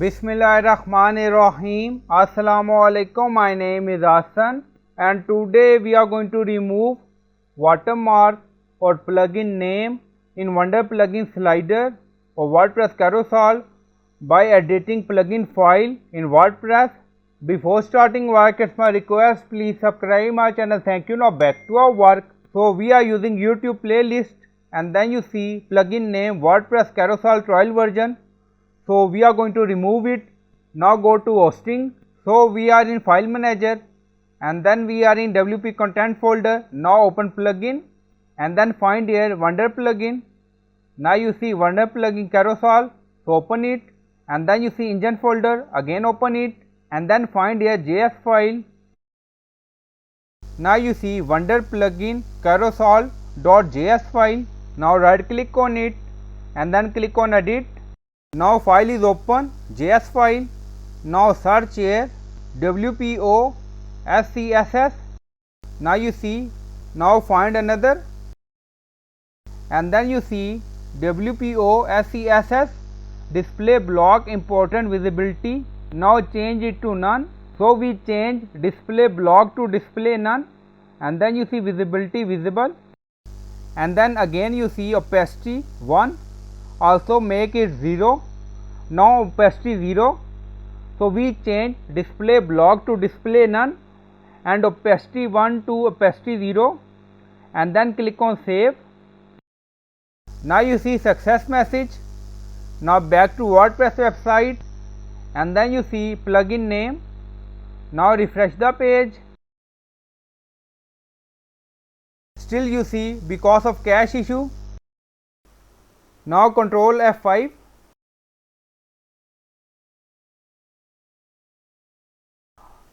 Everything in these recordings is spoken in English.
Bismillahirrahmanirrahim. Assalamualaikum. My name is Hassan and today we are going to remove watermark or plugin name in Wonder plugin slider or WordPress carousel by editing plugin file in WordPress. Before starting work, it's my request, please subscribe my channel. Thank you. Now back to our work. So we are using YouTube playlist and then you see plugin name WordPress carousel trial version. So we are going to remove it. Now go to hosting. So we are in file manager and then we are in WP content folder. Now open plugin and then find here Wonder plugin. Now you see Wonder plugin carousel. So open it and then you see engine folder. Again open it and then find here JS file. Now you see Wonder plugin carousel.js file. Now right click on it and then click on edit. Now file is open, JS file. Now search here WPOSCSS. Now you see, now find another and then you see WPOSCSS display block important visibility. Now change it to none. So we change display block to display none and then you see visibility visible and then again you see opacity 1. Also make it 0. Now opacity 0. So we change display block to display none and opacity 1 to opacity 0 and then click on save. Now you see success message. Now back to WordPress website and then you see plugin name. Now refresh the page. Still you see because of cache issue. Now control F5.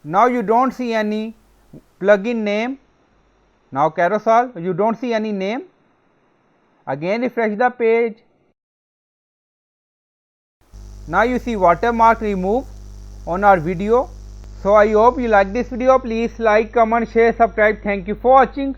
Now you don't see any plugin name. Now carousel, you don't see any name. Again refresh the page. Now you see watermark remove on our video. So I hope you like this video. Please like, comment, share, subscribe. Thank you for watching.